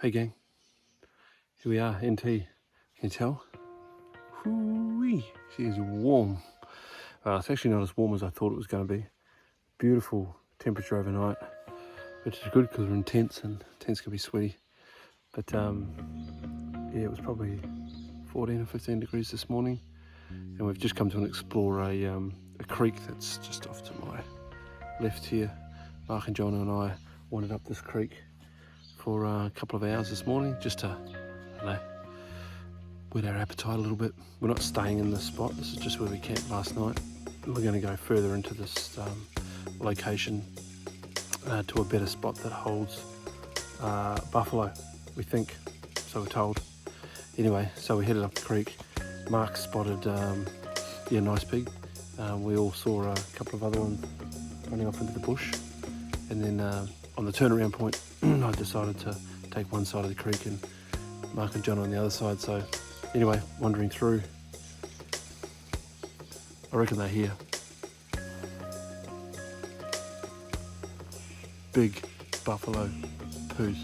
Hey gang, here we are, NT. Can you tell? Hoo-wee, she is warm. It's actually not as warm as I thought it was going to be. Beautiful temperature overnight, which is good because we're in tents and tents can be sweaty. But yeah, it was probably 14 or 15 degrees this morning, and we've just come to explore a creek that's just off to my left here. Mark and John and I wandered up this creek for a couple of hours this morning just to, whet our appetite a little bit. We're not staying in this spot. This is just where we camped last night. We're going to go further into this location to a better spot that holds buffalo, we think, so we're told. Anyway, so we headed up the creek. Mark spotted a nice pig. We all saw a couple of other ones running off into the bush, and then on the turnaround point I decided to take one side of the creek and Mark and John on the other side. So anyway, wandering through, I reckon they're here. Big buffalo poos.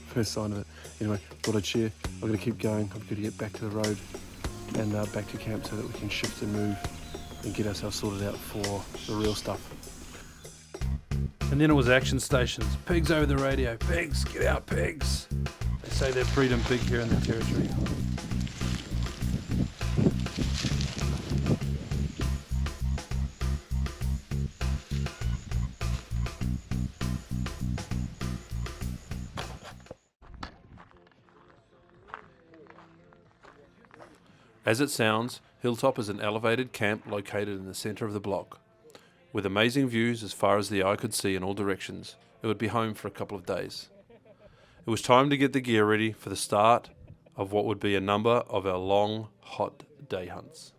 First sign of it. Anyway, thought I'd share. I've got to keep going. I've got to get back to the road and back to camp so that we can shift and move and get ourselves sorted out for the real stuff. And then it was action stations. Pigs over the radio. Pigs, get out, pigs. They say they're breeding big here in the territory. As it sounds, Hilltop is an elevated camp located in the centre of the block. With amazing views as far as the eye could see in all directions, it would be home for a couple of days. It was time to get the gear ready for the start of what would be a number of our long, hot day hunts.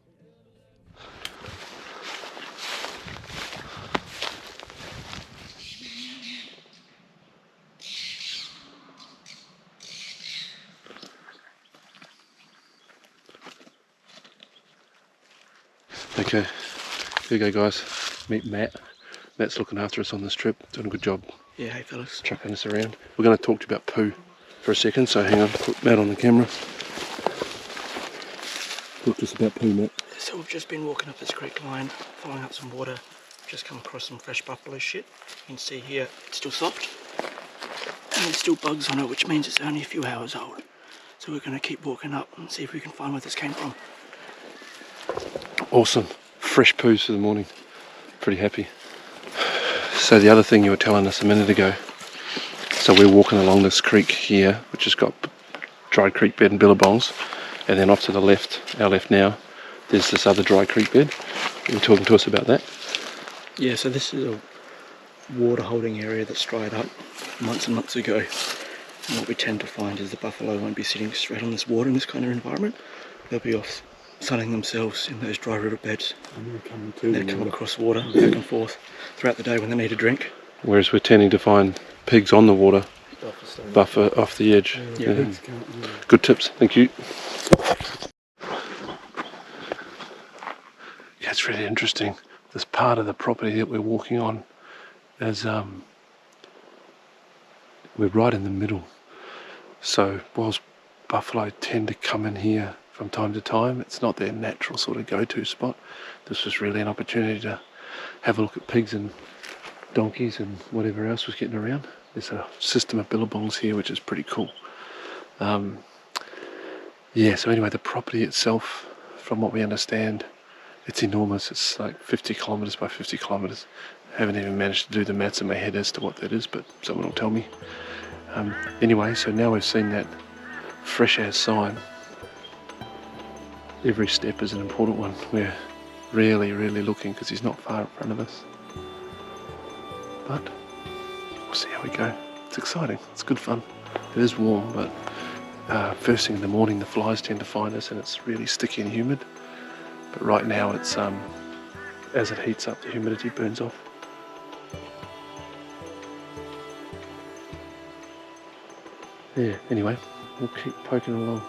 Okay, here you go guys. Meet Matt. Matt's looking after us on this trip, doing a good job. Yeah, hey fellas. Chucking us around. We're going to talk to you about poo for a second, so hang on, put Matt on the camera. Talk to us about poo, Matt. So we've just been walking up this creek line, following up some water. Just come across some fresh buffalo shit. You can see here, it's still soft. And there's still bugs on it, which means it's only a few hours old. So we're going to keep walking up and see if we can find where this came from. Awesome. Fresh poos for the morning. Pretty happy. So the other thing you were telling us a minute ago, so we're walking along this creek here, which has got dry creek bed and billabongs, and then off to the left, our left now, there's this other dry creek bed. You were talking to us about that? Yeah, so this is a water holding area that's dried up months and months ago. And what we tend to find is the buffalo won't be sitting straight on this water in this kind of environment. They'll be off sunning themselves in those dry riverbeds. And they're coming across water back and forth throughout the day when they need a drink. Whereas we're tending to find pigs on the water, buffer off the edge. Yeah. Good tips, thank you. Yeah, it's really interesting. This part of the property that we're walking on is we're right in the middle. So whilst buffalo tend to come in here from time to time, it's not their natural sort of go-to spot. This was really an opportunity to have a look at pigs and donkeys and whatever else was getting around. There's a system of billabongs here which is pretty cool. Yeah, so anyway, the property itself, from what we understand, it's enormous. It's like 50 kilometres by 50 kilometres. Haven't even managed to do the maths in my head as to what that is, but someone will tell me. Anyway, so now we've seen that fresh as sign. Every step is an important one. We're really, really looking because he's not far in front of us. But we'll see how we go. It's exciting. It's good fun. It is warm, but first thing in the morning the flies tend to find us and it's really sticky and humid. But right now it's as it heats up, the humidity burns off. Yeah, anyway, we'll keep poking along.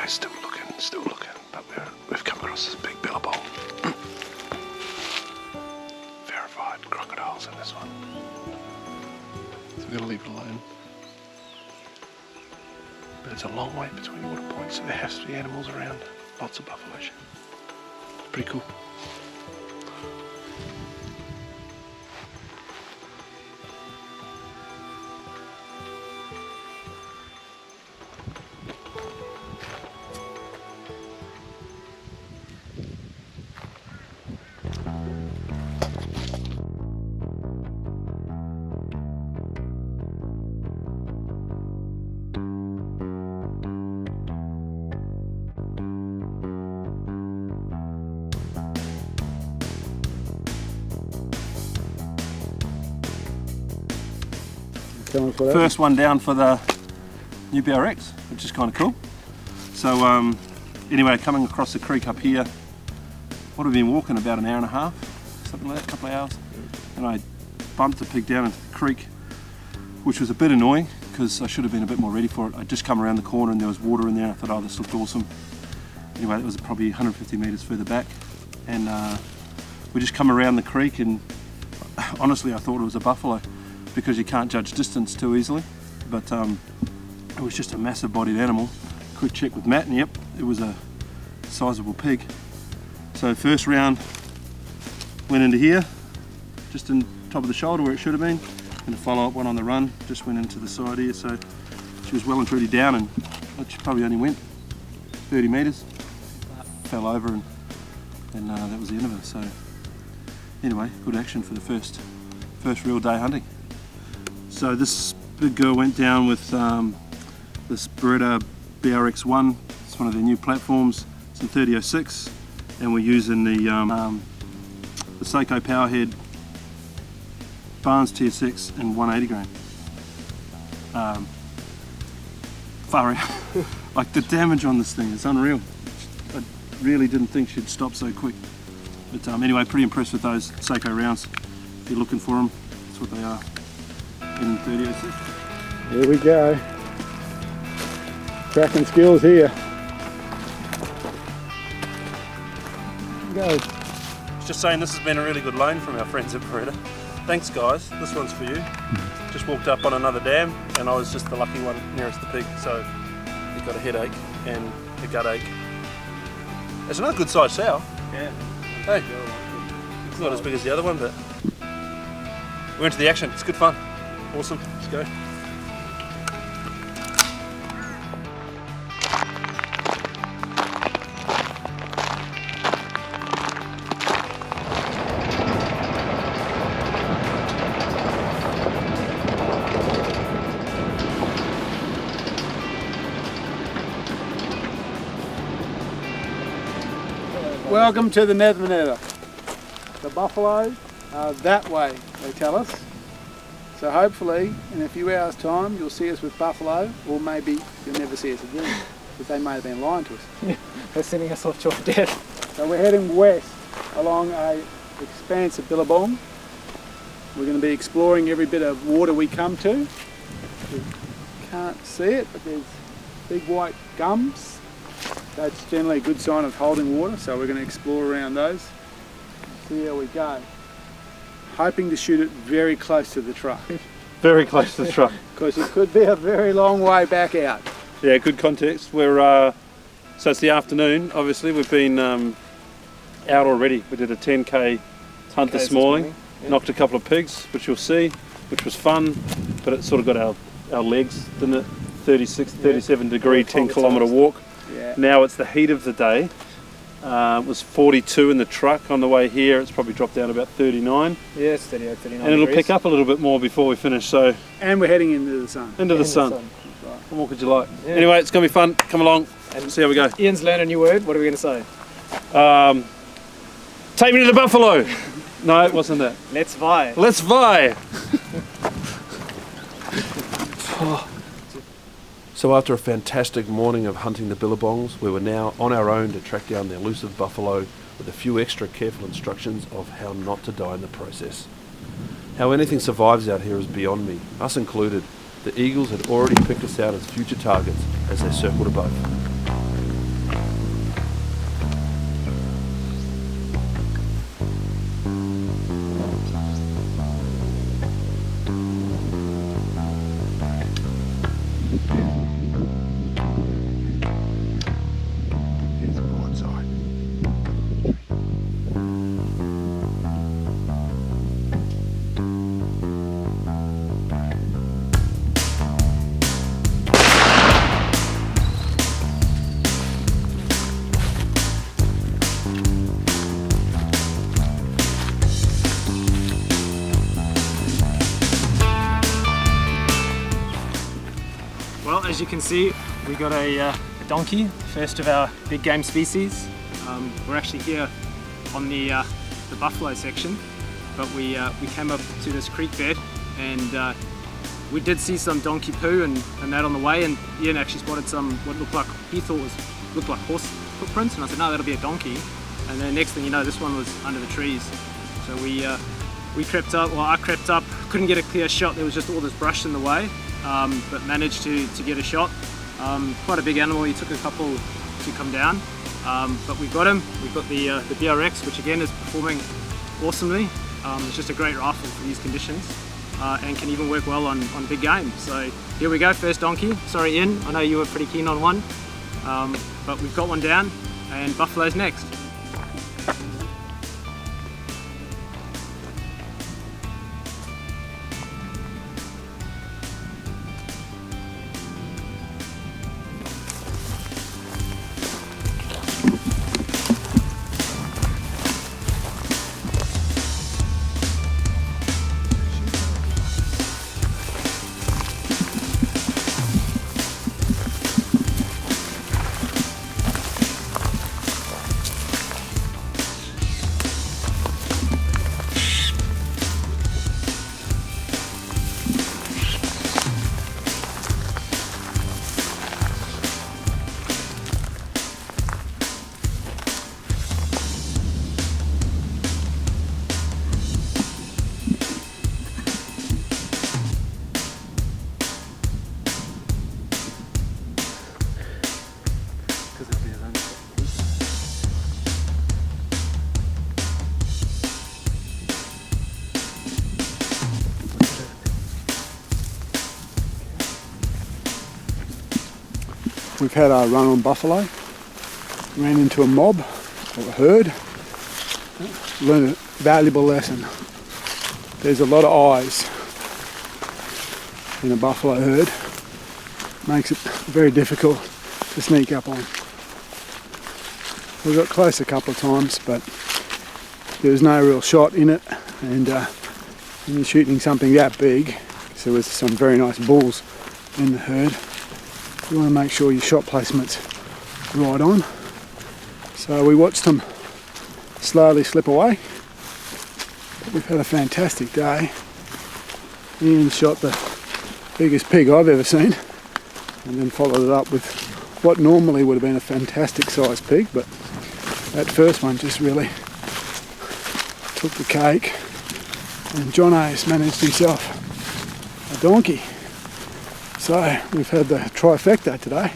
we're still looking, but we've come across this big billabong. Verified crocodiles in this one. So we're going to leave it alone. But it's a long way between water points, so there has to be animals around. Lots of buffalo shit. It's pretty cool. First one down for the new BRX, which is kind of cool. So anyway, coming across the creek up here, what have we been walking, about an hour and a half, something like that, a couple of hours, and I bumped the pig down into the creek, which was a bit annoying because I should have been a bit more ready for it. I'd just come around the corner and there was water in there. I thought, oh, this looked awesome. Anyway, it was probably 150 metres further back, and we just come around the creek, and honestly I thought it was a buffalo, because you can't judge distance too easily, but it was just a massive bodied animal. Quick check with Matt, and yep, it was a sizable pig. So first round went into here, just in top of the shoulder where it should have been, and a follow-up one on the run just went into the side here, so she was well and truly down, and she probably only went 30 metres, fell over, and that was the end of her. So anyway, good action for the first real day hunting. So this big girl went down with this Beretta BRX1. It's one of their new platforms. It's in 3006, and we're using the Seiko Powerhead Barnes Tier 6 and 180 grain. Far out. Like, the damage on this thing is unreal. I really didn't think she'd stop so quick. But anyway, pretty impressed with those Seiko rounds. If you're looking for them, that's what they are. In 3006. Here we go. Tracking skills here. Go. Just saying, this has been a really good loan from our friends at Beretta. Thanks guys, this one's for you. Just walked up on another dam and I was just the lucky one nearest the pig, so he got a headache and a gut ache. It's another good sized sow. Yeah. Hey, it's not as big as the other one, but we're into the action. It's good fun. Awesome, let's go. Welcome to the Nethermanetta. The buffalo are that way, they tell us. So hopefully in a few hours time you'll see us with buffalo, or maybe you'll never see us again, because they may have been lying to us. Yeah, they're sending us off to our death. So we're heading west along a expanse of Billabong. We're going to be exploring every bit of water we come to. You can't see it, but there's big white gums. That's generally a good sign of holding water, so we're going to explore around those. See how we go. Hoping to shoot it very close to the truck. Very close to the truck. Because it could be a very long way back out. Yeah, good context. We're so it's the afternoon. Obviously, we've been out already. We did a 10k hunt this morning. Yeah. Knocked a couple of pigs, which you'll see, which was fun. But it sort of got our legs, didn't it? 36, 37 degree, 10 kilometre walk. Yeah. Now it's the heat of the day. It was 42 in the truck on the way here. It's probably dropped down about 39. Yeah, it's 38, 39 and it'll degrees. pick up a little bit more before we finish. So And we're heading into the sun. into the sun. Right. What more could you like? Yeah. Anyway, it's gonna be fun. Come along And see how we go. Ian's learned a new word. What are we going to say? Take me to the buffalo. No, it wasn't that. Let's vie. Let's vie. So after a fantastic morning of hunting the billabongs, we were now on our own to track down the elusive buffalo with a few extra careful instructions of how not to die in the process. How anything survives out here is beyond me, us included. The eagles had already picked us out as future targets as they circled above. as you can see, we got a donkey, first of our big game species. We're actually here on the buffalo section, but we came up to this creek bed, and we did see some donkey poo and that on the way, and Ian actually spotted some what looked like, he thought looked like horse footprints, and I said no, that'll be a donkey. And then next thing you know, this one was under the trees. So we crept up, well I crept up, couldn't get a clear shot, there was just all this brush in the way, but managed to get a shot. Quite a big animal, he took a couple to come down, but we've got him. We've got the BRX, which again is performing awesomely. It's just a great rifle for these conditions, and can even work well on big game. So here we go, first donkey. Sorry Ian, I know you were pretty keen on one, but we've got one down, and buffalo's next. We've had our run on buffalo, ran into a mob or a herd, learned a valuable lesson. There's a lot of eyes in a buffalo herd, makes it very difficult to sneak up on. We got close a couple of times, but there was no real shot in it, and when you're shooting something that big, so there's some very nice bulls in the herd, you want to make sure your shot placement's right on. So we watched them slowly slip away. But we've had a fantastic day. Ian shot the biggest pig I've ever seen, and then followed it up with what normally would have been a fantastic sized pig, but that first one just really took the cake. And John A's managed himself a donkey. So we've had the trifecta today.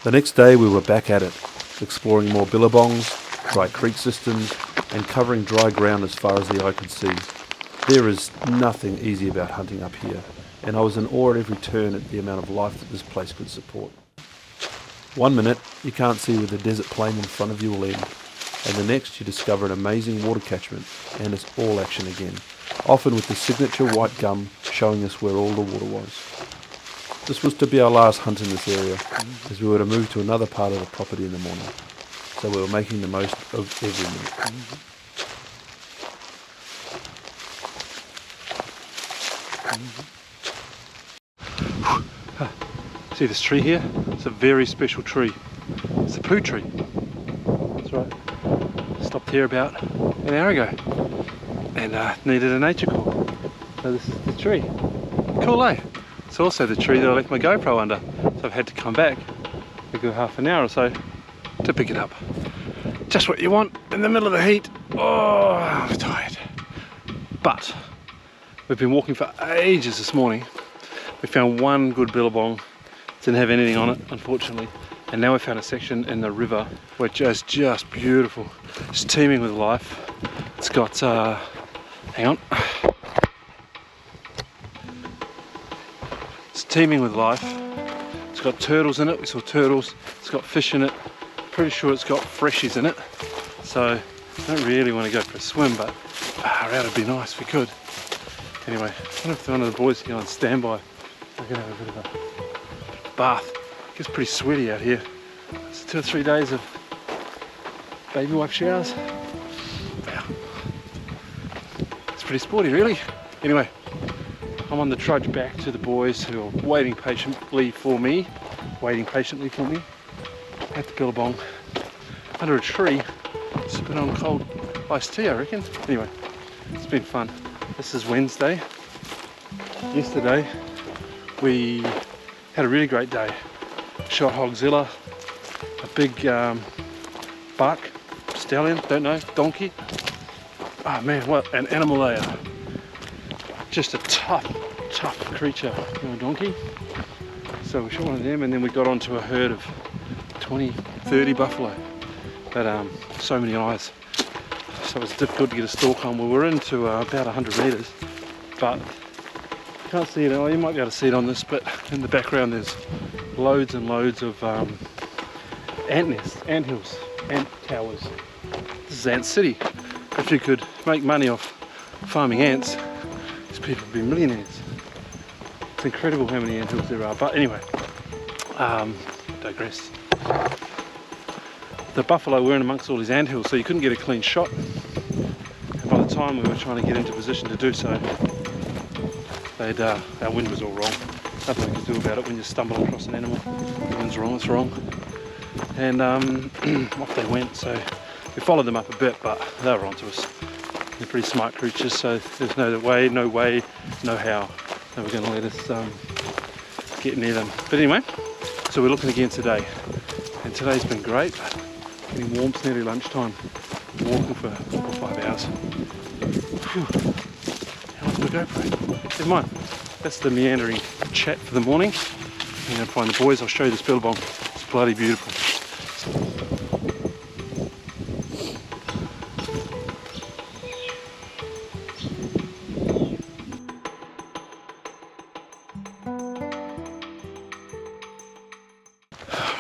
The next day we were back at it, exploring more billabongs, dry creek systems, and covering dry ground as far as the eye could see. There is nothing easy about hunting up here, and I was in awe at every turn at the amount of life that this place could support. 1 minute you can't see where the desert plain in front of you will end, and the next you discover an amazing water catchment, and it's all action again, often with the signature white gum showing us where all the water was. This was to be our last hunt in this area, as we were to move to another part of the property in the morning, so we were making the most of every minute. See this tree here? It's a very special tree. It's a poo tree. That's right. Stopped here about an hour ago and needed a nature call. So this is the tree. Cool, eh? It's also the tree that I left my GoPro under. So I've had to come back a good half an hour or so to pick it up. Just what you want in the middle of the heat. Oh, I'm tired. But we've been walking for ages this morning. We found one good billabong. Didn't have anything on it, unfortunately. And now we found a section in the river which is just beautiful. It's teeming with life. It's got, hang on. It's teeming with life. It's got turtles in it. We saw turtles. It's got fish in it. Pretty sure it's got freshies in it. So I don't really want to go for a swim, but it'd be nice if we could. Anyway, I wonder if one of the boys here on standby. We're gonna have a bit of a bath. It gets pretty sweaty out here. It's 2 or 3 days of baby wipe showers. Wow. It's pretty sporty, really. Anyway, I'm on the trudge back to the boys who are waiting patiently for me at the Billabong under a tree, sipping on cold iced tea, I reckon. Anyway, it's been fun. This is Wednesday. Yesterday we had a really great day. Shot hogzilla, a big buck, stallion, don't know, donkey. Oh man, what an animal they are. Just a tough creature, you know, donkey. So we shot one of them, and then we got onto a herd of 20, 30 buffalo. But so many eyes. So it was difficult to get a stalk on. We were into about 100 metres, but you can't see it. Oh, you might be able to see it on this, but in the background there's loads and loads of ant nests, ant hills, ant towers. This is Ant City. If you could make money off farming ants, these people would be millionaires. It's incredible how many ant hills there are. But anyway, digress. The buffalo were in amongst all these ant hills, so you couldn't get a clean shot. And by the time we were trying to get into position to do so, our wind was all wrong. Nothing we could do about it when you stumble across an animal. The wind's wrong, it's wrong. And off they went. So we followed them up a bit, but they were onto us. They're pretty smart creatures, so there's no way, no how they were going to let us get near them. But anyway, so we're looking again today, and today's been great. Getting warm, it's nearly lunchtime. Walking for 4 or 5 hours. Whew. How long's my GoPro? Never mind. That's the meandering chat for the morning. I'm going to find the boys. I'll show you this billabong. It's bloody beautiful.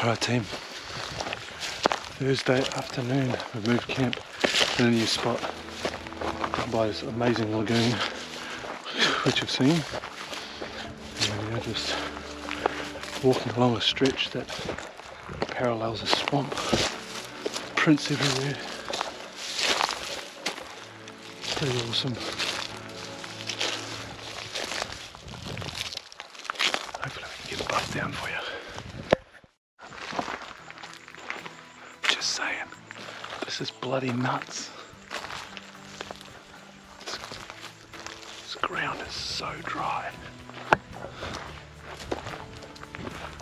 Alright team, Thursday afternoon, we've moved camp in a new spot by this amazing lagoon which you've seen, and we're just walking along a stretch that parallels a swamp, prints everywhere, pretty awesome. Hopefully we can get the buff down for you. Saying, this is bloody nuts. This ground is so dry.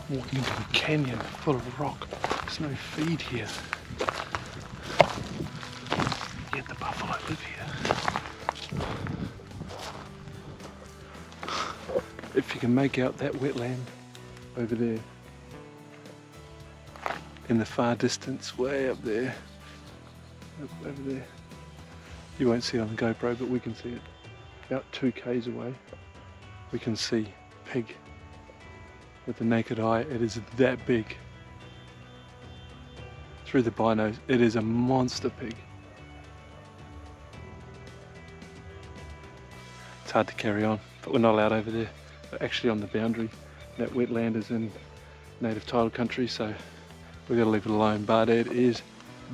Walking into a canyon full of rock. There's no feed here. Yet the buffalo live here. If you can make out that wetland over there, in the far distance, way up there, over there. You won't see it on the GoPro, but we can see it. About 2 k's away, we can see pig with the naked eye. It is that big. Through the binos, it is a monster pig. It's hard to carry on, but we're not allowed over there. We're actually on the boundary. That wetland is in native title country, so we've got to leave it alone, but it is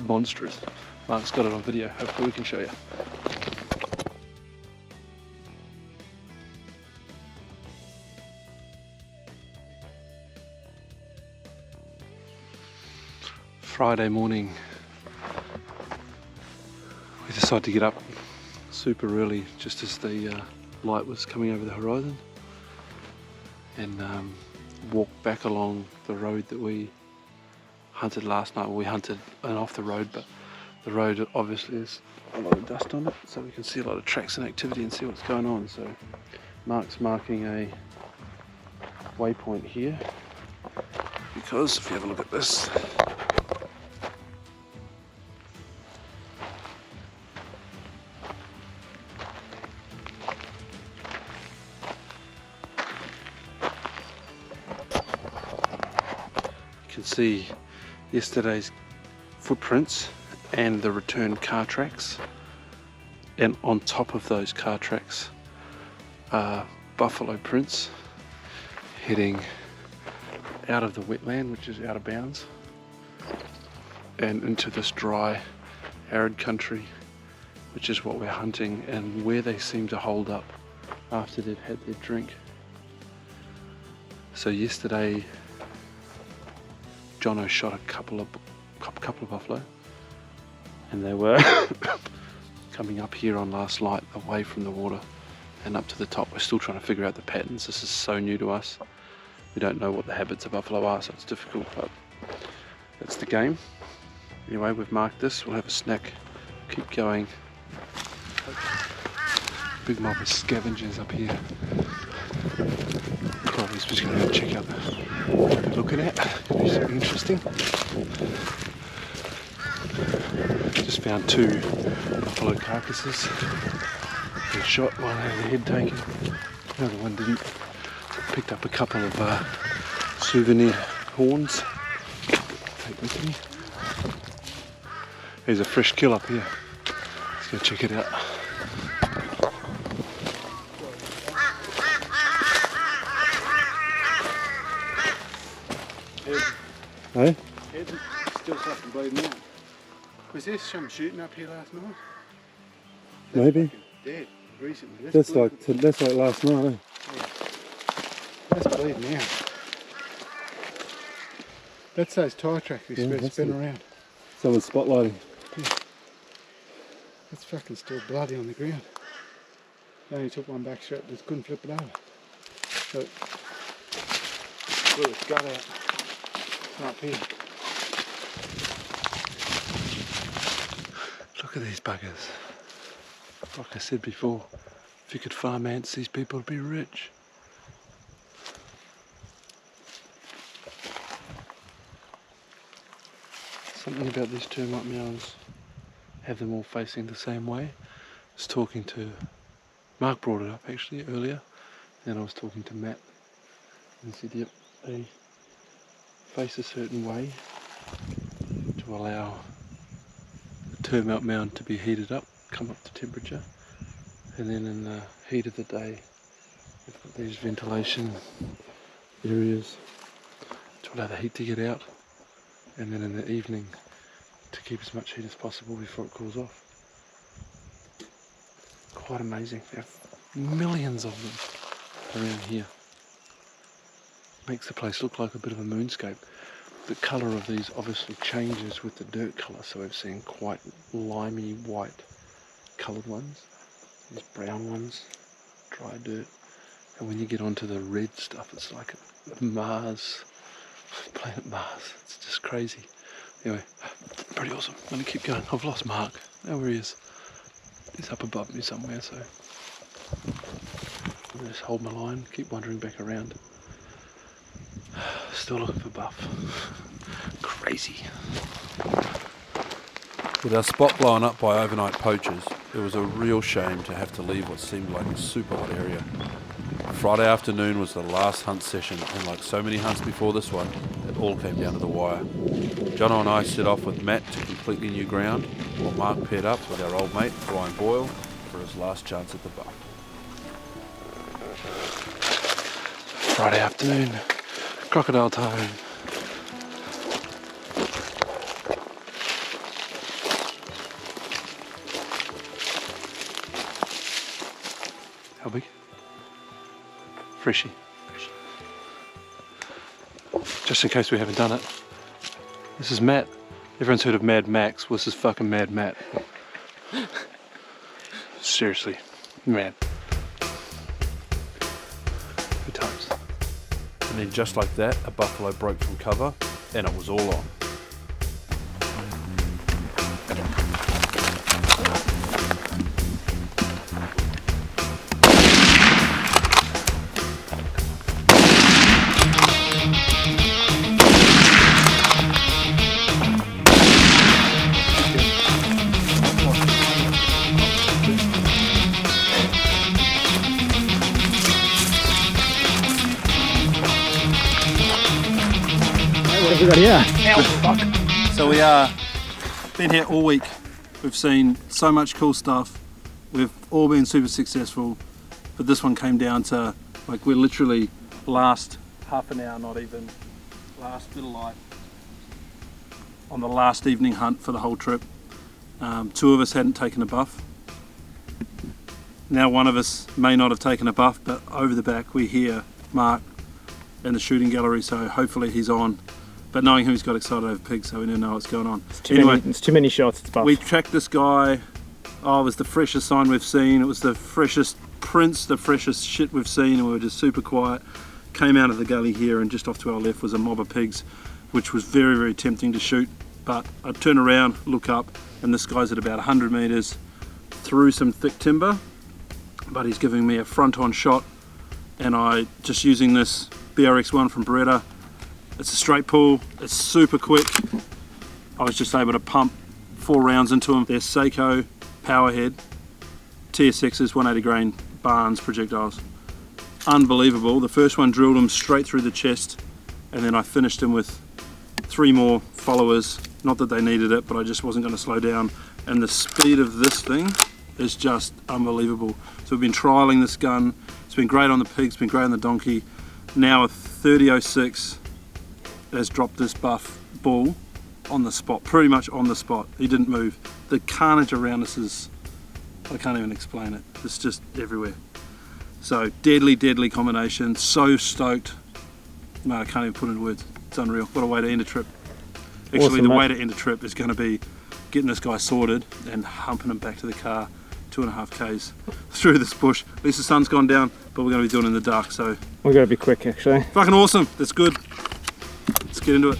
monstrous. Mark's got it on video, hopefully we can show you. Friday morning, we decided to get up super early, just as the light was coming over the horizon, and walk back along the road that we hunted last night. Well, we hunted and off the road, but the road obviously has a lot of dust on it, so we can see a lot of tracks and activity and see what's going on. So Mark's marking a waypoint here, because if you have a look at this, you can see yesterday's footprints and the return car tracks, and on top of those car tracks are buffalo prints heading out of the wetland, which is out of bounds, and into this dry arid country, which is what we're hunting, and where they seem to hold up after they've had their drink. So yesterday, Jono shot a couple of buffalo, and they were coming up here on last light, away from the water and up to the top. We're still trying to figure out the patterns. This is so new to us. We don't know what the habits of buffalo are, so it's difficult, but that's the game. Anyway, we've marked this. We'll have a snack, keep going. Big mob of scavengers up here. Probably just going to go check out the look at it. It'll be something interesting. Just found 2 buffalo carcasses. Been shot, one had the head taken, the other one didn't. Picked up a couple of souvenir horns. Take with me. There's a fresh kill up here. Let's go check it out. Hey? Head's still fucking bleeding out. Was there some shooting up here last night? Maybe. Dead recently. That's like last night, eh? Yeah. That's bleeding out. That's those tyre tracks we spin around. Someone's spotlighting. Yeah. That's fucking still bloody on the ground. They only took one back strap, just couldn't flip it over. So, blew its gut out. Up here. Look at these buggers. Like I said before, if you could farm ants, these people would be rich. Something about these termite mounds, have them all facing the same way. I was talking to, Mark brought it up actually earlier, then I was talking to Matt and he said, yep, they face a certain way to allow the termite mound to be heated up, come up to temperature, and then in the heat of the day we've got these ventilation areas to allow the heat to get out, and then in the evening to keep as much heat as possible before it cools off. Quite amazing. There are millions of them around here. Makes the place look like a bit of a moonscape. The colour of these obviously changes with the dirt colour, so we've seen quite limey white coloured ones, these brown ones, dry dirt, and when you get onto the red stuff it's like Mars, planet Mars. It's just crazy. Anyway, pretty awesome. I'm going to keep going. I've lost Mark. Oh, where he is. He's up above me somewhere, so I'm going to just hold my line, keep wandering back around. Still looking for buff. Crazy. With our spot blown up by overnight poachers, it was a real shame to have to leave what seemed like a super hot area. Friday afternoon was the last hunt session, and like so many hunts before this one, it all came down to the wire. Jono and I set off with Matt to completely new ground, while Mark paired up with our old mate Brian Boyle for his last chance at the buff. Friday afternoon, crocodile time. How big? Freshy. Just in case we haven't done it. This is Matt. Everyone's heard of Mad Max. Well, this is fucking Mad Matt. Seriously, mad. Good times. And then just like that, a buffalo broke from cover, and it was all on. So we are been here all week. We've seen so much cool stuff. We've all been super successful, but this one came down to, like, we're literally last half an hour, not even, last bit of light on the last evening hunt for the whole trip. Two of us hadn't taken a buff. Now one of us may not have taken a buff, but over the back we hear Mark in the shooting gallery, so hopefully he's on. But knowing him, he's got excited over pigs, so we didn't know what's going on. It's too many shots, it's buff. We tracked this guy. Oh, it was the freshest sign we've seen. It was the freshest prints, the freshest shit we've seen, and we were just super quiet. Came out of the gully here, and just off to our left was a mob of pigs, which was very, very tempting to shoot. But I turn around, look up, and this guy's at about 100 meters through some thick timber, but he's giving me a front-on shot, and I just using this BRX1 from Beretta. It's a straight pull, it's super quick. I was just able to pump 4 rounds into him. They're Seiko Powerhead TSX's 180 grain Barnes projectiles. Unbelievable. The first one drilled him straight through the chest, and then I finished him with 3 more followers. Not that they needed it, but I just wasn't going to slow down. And the speed of this thing is just unbelievable. So we've been trialing this gun. It's been great on the pigs, it's been great on the donkey. Now a 30.06 has dropped this buff bull on the spot, pretty much on the spot. He didn't move. The carnage around us is, I can't even explain it. It's just everywhere. So deadly, deadly combination. So stoked. No, I can't even put it in words. It's unreal. What a way to end a trip. Actually, Awesome, the mate. way to end a trip is going to be getting this guy sorted and humping him back to the car 2.5 k's through this bush. At least the sun's gone down, but we're going to be doing it in the dark, so We're going to be quick, actually. fucking awesome. That's good. Let's get into it.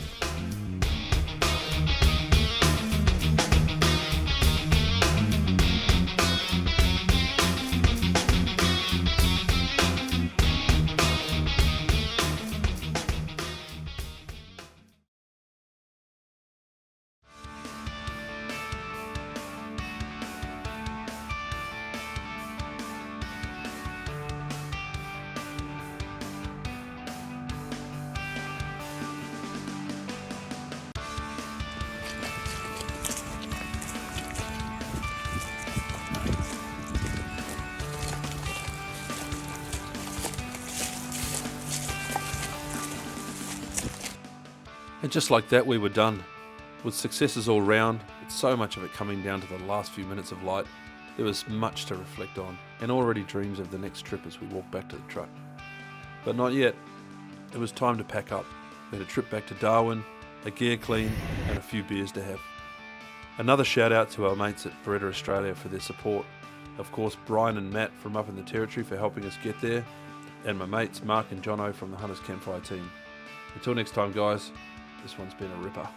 And just like that, we were done. With successes all round, with so much of it coming down to the last few minutes of light, there was much to reflect on, and already dreams of the next trip as we walked back to the truck. But not yet. It was time to pack up. We had a trip back to Darwin, a gear clean, and a few beers to have. Another shout out to our mates at Beretta Australia for their support. Of course, Brian and Matt from up in the Territory for helping us get there, and my mates Mark and Jono from the Hunters Campfire Team. Until next time, guys, this one's been a ripper.